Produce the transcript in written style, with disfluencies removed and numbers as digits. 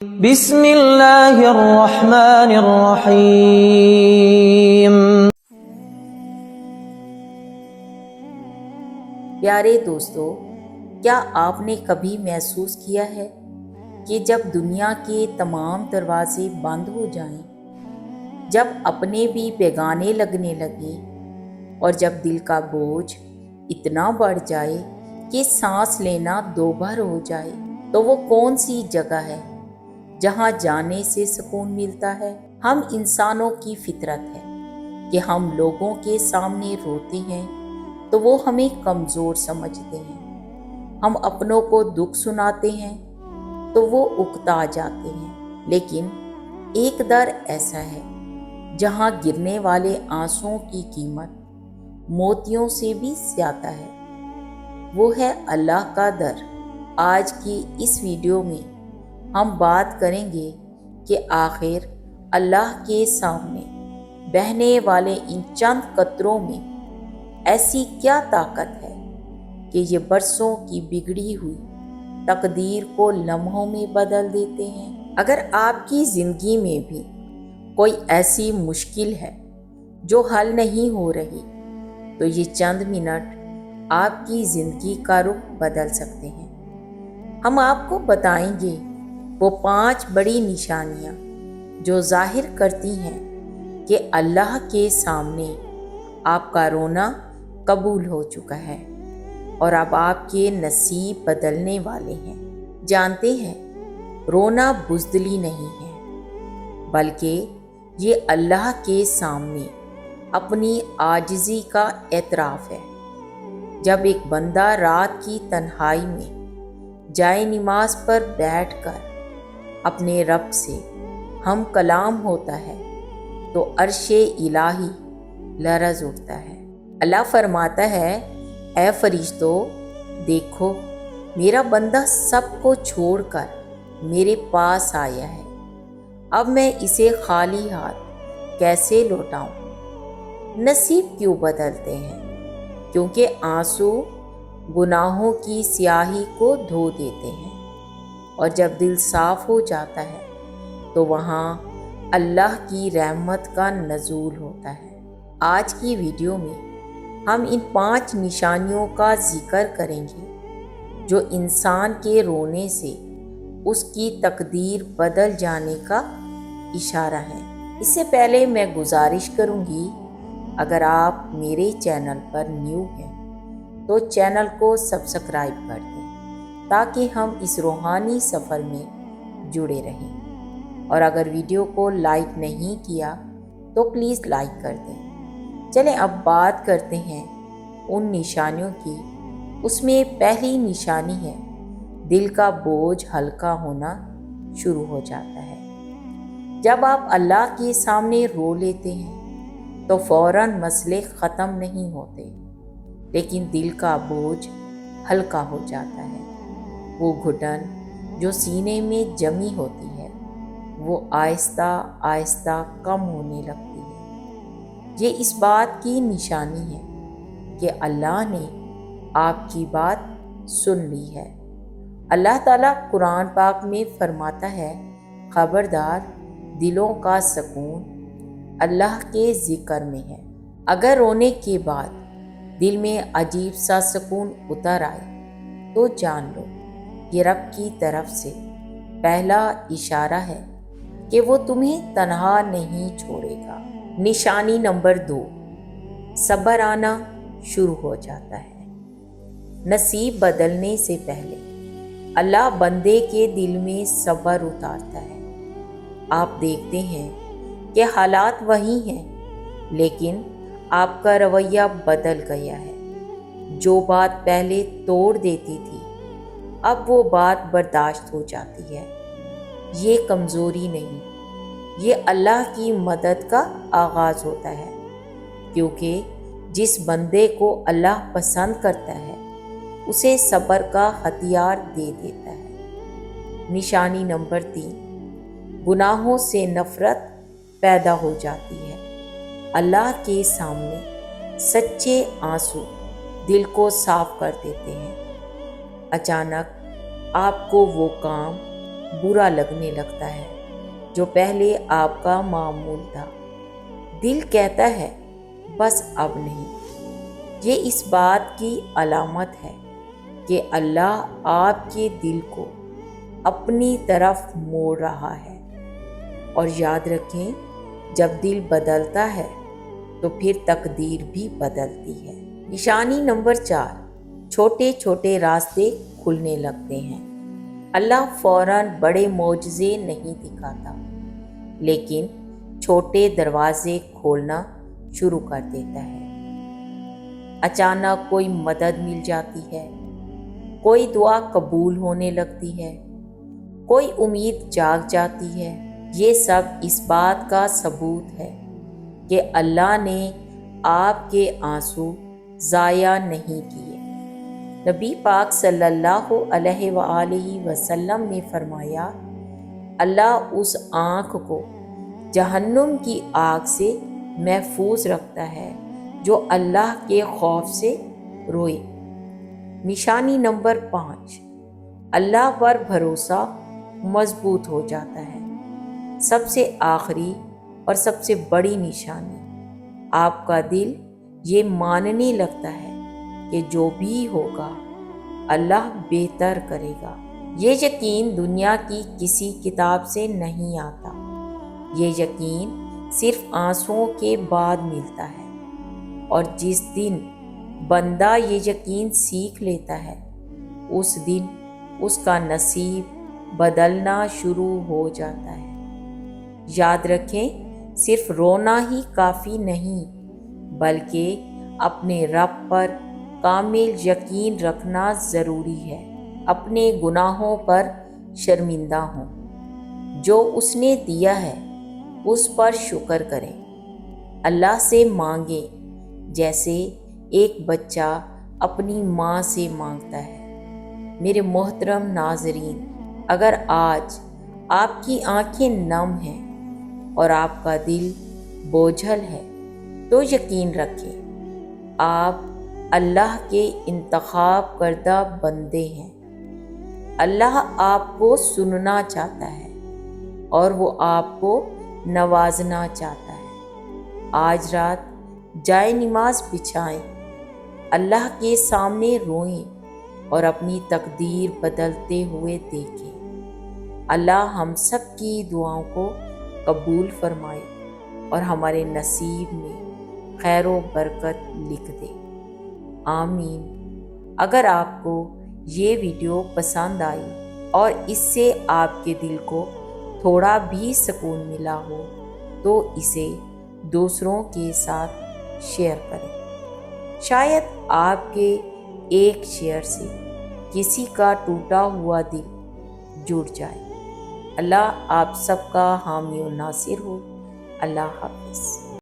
بسم اللہ الرحمن الرحیم۔ پیارے دوستو، کیا آپ نے کبھی محسوس کیا ہے کہ جب دنیا کے تمام دروازے بند ہو جائیں، جب اپنے بھی بیگانے لگنے لگے اور جب دل کا بوجھ اتنا بڑھ جائے کہ سانس لینا دوبھر ہو جائے، تو وہ کون سی جگہ ہے جہاں جانے سے سکون ملتا ہے؟ ہم انسانوں کی فطرت ہے کہ ہم لوگوں کے سامنے روتے ہیں تو وہ ہمیں کمزور سمجھتے ہیں، ہم اپنوں کو دکھ سناتے ہیں تو وہ اکتا جاتے ہیں، لیکن ایک در ایسا ہے جہاں گرنے والے آنسوؤں کی قیمت موتیوں سے بھی زیادہ ہے، وہ ہے اللہ کا در۔ آج کی اس ویڈیو میں ہم بات کریں گے کہ آخر اللہ کے سامنے بہنے والے ان چند قطروں میں ایسی کیا طاقت ہے کہ یہ برسوں کی بگڑی ہوئی تقدیر کو لمحوں میں بدل دیتے ہیں۔ اگر آپ کی زندگی میں بھی کوئی ایسی مشکل ہے جو حل نہیں ہو رہی، تو یہ چند منٹ آپ کی زندگی کا رخ بدل سکتے ہیں۔ ہم آپ کو بتائیں گے وہ 5 بڑی نشانیاں جو ظاہر کرتی ہیں کہ اللہ کے سامنے آپ کا رونا قبول ہو چکا ہے اور اب آپ کے نصیب بدلنے والے ہیں۔ جانتے ہیں، رونا بزدلی نہیں ہے، بلکہ یہ اللہ کے سامنے اپنی عاجزی کا اعتراف ہے۔ جب ایک بندہ رات کی تنہائی میں جائے نماز پر بیٹھ کر اپنے رب سے ہم کلام ہوتا ہے تو عرش الہی لرز اٹھتا ہے۔ اللہ فرماتا ہے، اے فرشتوں، دیکھو میرا بندہ سب کو چھوڑ کر میرے پاس آیا ہے، اب میں اسے خالی ہاتھ کیسے لوٹاؤں؟ نصیب کیوں بدلتے ہیں؟ کیونکہ آنسو گناہوں کی سیاہی کو دھو دیتے ہیں، اور جب دل صاف ہو جاتا ہے تو وہاں اللہ کی رحمت کا نزول ہوتا ہے۔ آج کی ویڈیو میں ہم ان 5 نشانیوں کا ذکر کریں گے جو انسان کے رونے سے اس کی تقدیر بدل جانے کا اشارہ ہے۔ اس سے پہلے میں گزارش کروں گی، اگر آپ میرے چینل پر نیو ہیں تو چینل کو سبسکرائب کر دیں تاکہ ہم اس روحانی سفر میں جڑے رہیں، اور اگر ویڈیو کو لائک نہیں کیا تو پلیز لائک کر دیں۔ چلیں اب بات کرتے ہیں ان نشانیوں کی۔ اس میں پہلی نشانی ہے، دل کا بوجھ ہلکا ہونا شروع ہو جاتا ہے۔ جب آپ اللہ کے سامنے رو لیتے ہیں تو فوراً مسئلے ختم نہیں ہوتے، لیکن دل کا بوجھ ہلکا ہو جاتا ہے۔ وہ گھٹن جو سینے میں جمی ہوتی ہے وہ آہستہ آہستہ کم ہونے لگتی ہے۔ یہ اس بات کی نشانی ہے کہ اللہ نے آپ کی بات سن لی ہے۔ اللہ تعالیٰ قرآن پاک میں فرماتا ہے، خبردار، دلوں کا سکون اللہ کے ذکر میں ہے۔ اگر رونے کے بعد دل میں عجیب سا سکون اتر آئے تو جان لو یہ رب کی طرف سے پہلا اشارہ ہے کہ وہ تمہیں تنہا نہیں چھوڑے گا۔ نشانی نمبر 2، صبر آنا شروع ہو جاتا ہے۔ نصیب بدلنے سے پہلے اللہ بندے کے دل میں صبر اتارتا ہے۔ آپ دیکھتے ہیں کہ حالات وہی ہیں، لیکن آپ کا رویہ بدل گیا ہے۔ جو بات پہلے توڑ دیتی تھی اب وہ بات برداشت ہو جاتی ہے۔ یہ کمزوری نہیں، یہ اللہ کی مدد کا آغاز ہوتا ہے، کیونکہ جس بندے کو اللہ پسند کرتا ہے اسے صبر کا ہتھیار دے دیتا ہے۔ نشانی نمبر 3، گناہوں سے نفرت پیدا ہو جاتی ہے۔ اللہ کے سامنے سچے آنسو دل کو صاف کر دیتے ہیں۔ اچانک آپ کو وہ کام برا لگنے لگتا ہے جو پہلے آپ کا معمول تھا۔ دل کہتا ہے بس اب نہیں۔ یہ اس بات کی علامت ہے کہ اللہ آپ کے دل کو اپنی طرف موڑ رہا ہے۔ اور یاد رکھیں، جب دل بدلتا ہے تو پھر تقدیر بھی بدلتی ہے۔ نشانی نمبر 4، چھوٹے چھوٹے راستے کھلنے لگتے ہیں۔ اللہ فوراً بڑے معجزے نہیں دکھاتا، لیکن چھوٹے دروازے کھولنا شروع کر دیتا ہے۔ اچانک کوئی مدد مل جاتی ہے، کوئی دعا قبول ہونے لگتی ہے، کوئی امید جاگ جاتی ہے۔ یہ سب اس بات کا ثبوت ہے کہ اللہ نے آپ کے آنسو ضائع نہیں کیے۔ نبی پاک صلی اللہ علیہ وآلہ وسلم نے فرمایا، اللہ اس آنکھ کو جہنم کی آگ سے محفوظ رکھتا ہے جو اللہ کے خوف سے روئے۔ نشانی نمبر 5، اللہ پر بھروسہ مضبوط ہو جاتا ہے۔ سب سے آخری اور سب سے بڑی نشانی، آپ کا دل یہ ماننے لگتا ہے کہ جو بھی ہوگا اللہ بہتر کرے گا۔ یہ یقین دنیا کی کسی کتاب سے نہیں آتا، یہ یقین صرف آنسوؤں کے بعد ملتا ہے۔ اور جس دن بندہ یہ یقین سیکھ لیتا ہے، اس دن اس کا نصیب بدلنا شروع ہو جاتا ہے۔ یاد رکھیں، صرف رونا ہی کافی نہیں، بلکہ اپنے رب پر کامل یقین رکھنا ضروری ہے۔ اپنے گناہوں پر شرمندہ ہوں، جو اس نے دیا ہے اس پر شکر کریں، اللہ سے مانگیں جیسے ایک بچہ اپنی ماں سے مانگتا ہے۔ میرے محترم ناظرین، اگر آج آپ کی آنکھیں نم ہیں اور آپ کا دل بوجھل ہے تو یقین رکھیں، آپ اللہ کے انتخاب کردہ بندے ہیں۔ اللہ آپ کو سننا چاہتا ہے اور وہ آپ کو نوازنا چاہتا ہے۔ آج رات جائے نماز بچھائیں، اللہ کے سامنے روئیں اور اپنی تقدیر بدلتے ہوئے دیکھیں۔ اللہ ہم سب کی دعاؤں کو قبول فرمائے اور ہمارے نصیب میں خیر و برکت لکھ دے، آمین۔ اگر آپ کو یہ ویڈیو پسند آئی اور اس سے آپ کے دل کو تھوڑا بھی سکون ملا ہو تو اسے دوسروں کے ساتھ شیئر کریں۔ شاید آپ کے ایک شیئر سے کسی کا ٹوٹا ہوا دل جڑ جائے۔ اللہ آپ سب کا حامی و ناصر ہو۔ اللہ حافظ۔